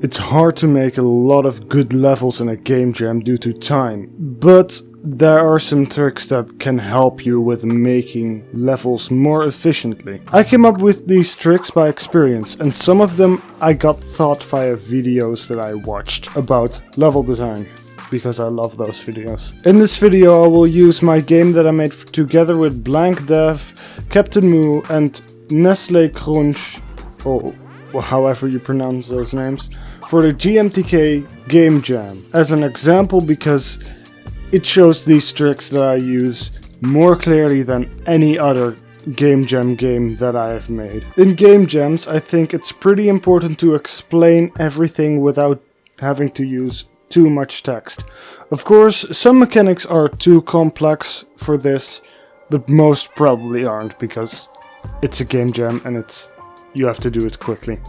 It's hard to make a lot of good levels in a game jam due to time, but there are some tricks that can help you with making levels more efficiently. I came up with these tricks by experience, and some of them I got taught via videos that I watched about level design, because I love those videos. In this video I will use my game that I made together with BlankDev, Captain Moo and Nestle Crunch, or however you pronounce those names, for the GMTK Game Jam as an example, because it shows these tricks that I use more clearly than any other game jam game that I have made. In game jams, I think it's pretty important to explain everything without having to use too much text. Of course, some mechanics are too complex for this, but most probably aren't, because it's a game jam and you have to do it quickly.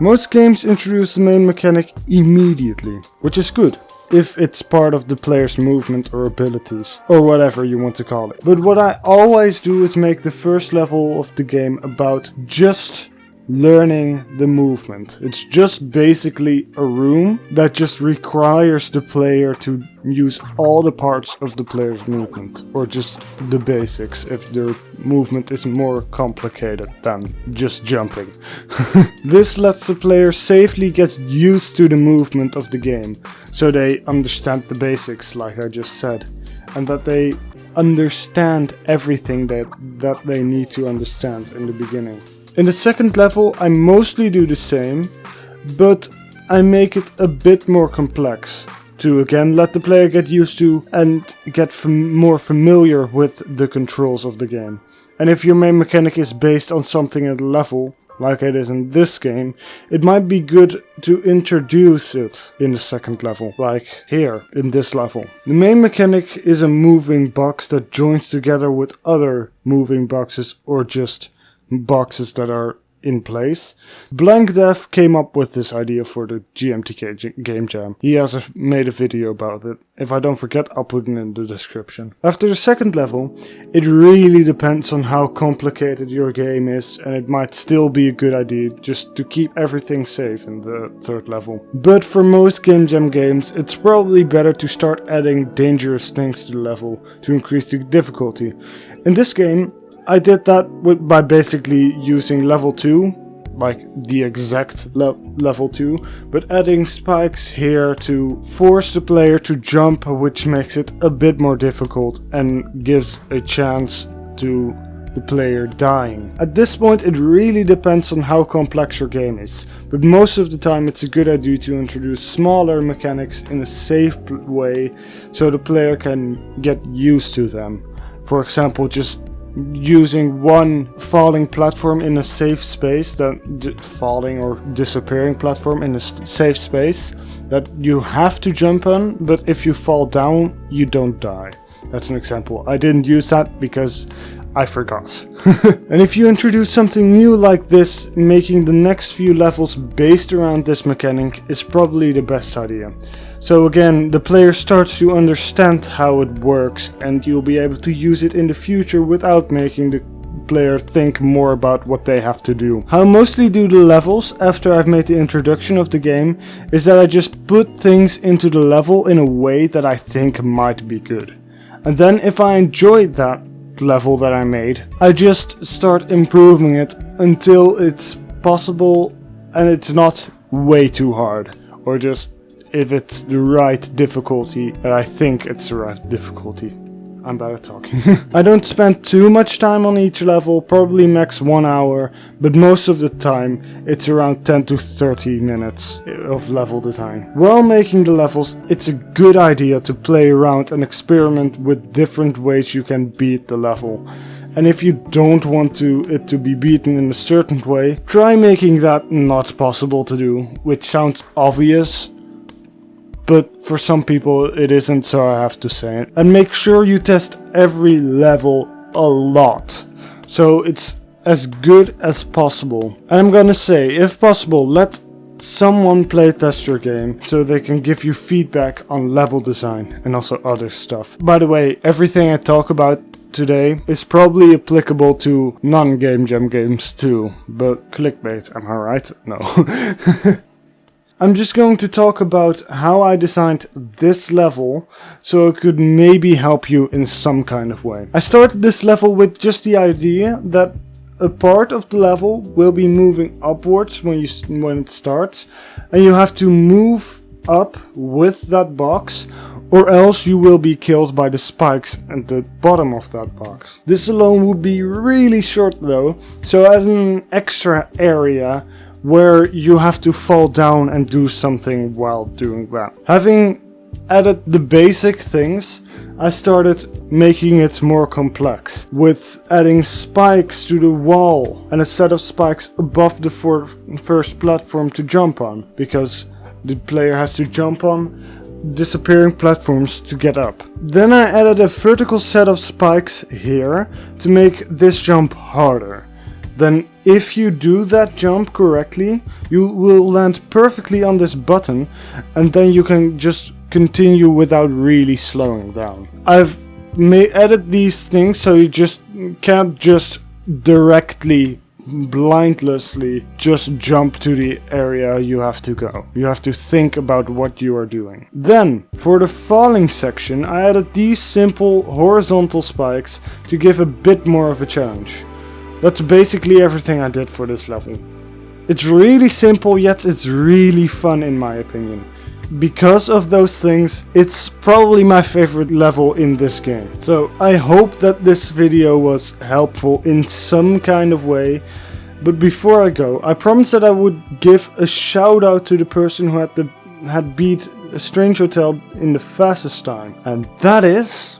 Most games introduce the main mechanic immediately, which is good if it's part of the player's movement or abilities, or whatever you want to call it. But what I always do is make the first level of the game about just learning the movement. It's just basically a room that just requires the player to use all the parts of the player's movement, or just the basics if their movement is more complicated than just jumping. This lets the player safely get used to the movement of the game, so they understand the basics like I just said, and that they understand everything that they need to understand in the beginning. In the second level I mostly do the same, but I make it a bit more complex to again let the player get used to and get more familiar with the controls of the game. And if your main mechanic is based on something at a level, like it is in this game, it might be good to introduce it in the second level, like here, in this level. The main mechanic is a moving box that joins together with other moving boxes, or just boxes that are in place. BlankDev came up with this idea for the GMTK Game Jam. He has made a video about it. If I don't forget, I'll put it in the description. After the second level, it really depends on how complicated your game is, and it might still be a good idea just to keep everything safe in the third level. But for most Game Jam games, it's probably better to start adding dangerous things to the level to increase the difficulty. In this game, I did that by basically using level 2, like the exact level 2, but adding spikes here to force the player to jump, which makes it a bit more difficult and gives a chance to the player dying. At this point it really depends on how complex your game is, but most of the time it's a good idea to introduce smaller mechanics in a safe way so the player can get used to them. For example, just using one falling platform in a safe space, falling or disappearing platform in a safe space that you have to jump on, but if you fall down you don't die. That's an example. I didn't use that because I forgot. And if you introduce something new like this, making the next few levels based around this mechanic is probably the best idea. So again, the player starts to understand how it works, and you'll be able to use it in the future without making the player think more about what they have to do. How I mostly do the levels after I've made the introduction of the game is that I just put things into the level in a way that I think might be good. And then if I enjoyed that level that I made, I just start improving it until it's possible and it's not way too hard, or just if it's the right difficulty, and I think it's the right difficulty. I'm bad at talking. I don't spend too much time on each level, probably max 1 hour, but most of the time it's around 10 to 30 minutes of level design. While making the levels, it's a good idea to play around and experiment with different ways you can beat the level. And if you don't want it to be beaten in a certain way, try making that not possible to do, which sounds obvious, but for some people it isn't, so I have to say it. And make sure you test every level a lot, so it's as good as possible. And I'm gonna say, if possible, let someone playtest your game so they can give you feedback on level design and also other stuff. By the way, everything I talk about today is probably applicable to non-Game Jam games too, but clickbait, am I right? No. I'm just going to talk about how I designed this level so it could maybe help you in some kind of way. I started this level with just the idea that a part of the level will be moving upwards when it starts, and you have to move up with that box, or else you will be killed by the spikes at the bottom of that box. This alone would be really short though, so I added an extra area where you have to fall down and do something while doing that. Having added the basic things, I started making it more complex, with adding spikes to the wall and a set of spikes above the first platform to jump on, because the player has to jump on disappearing platforms to get up. Then I added a vertical set of spikes here to make this jump harder. Then if you do that jump correctly, you will land perfectly on this button, and then you can just continue without really slowing down. I've added these things so you just can't just directly, blindlessly just jump to the area you have to go. You have to think about what you are doing. Then, for the falling section, I added these simple horizontal spikes to give a bit more of a challenge. That's basically everything I did for this level. It's really simple, yet it's really fun in my opinion. Because of those things, it's probably my favorite level in this game. So I hope that this video was helpful in some kind of way. But before I go, I promised that I would give a shout out to the person who had beat A Strange Hotel in the fastest time. And that is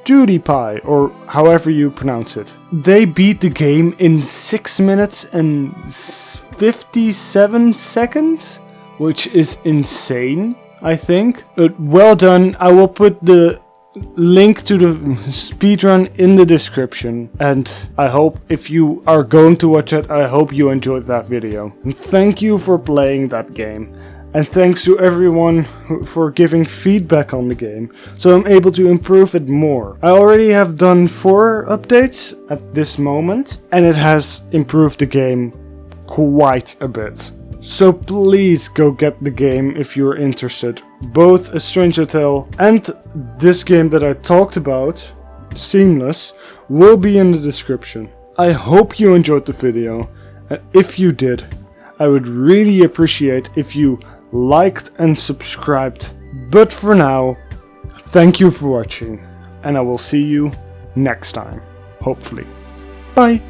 PewDiePie, or however you pronounce it. They beat the game in 6 minutes and 57 seconds, which is insane, I think. But well done. I will put the link to the speedrun in the description, and I hope if you are going to watch it, I hope you enjoyed that video. And thank you for playing that game. And thanks to everyone for giving feedback on the game, so I'm able to improve it more. I already have done 4 updates at this moment, and it has improved the game quite a bit. So please go get the game if you're interested. Both A Strange Hotel and this game that I talked about, Seamless, will be in the description. I hope you enjoyed the video, and if you did, I would really appreciate if you liked and subscribed. But for now, thank you for watching, and I will see you next time, hopefully. Bye!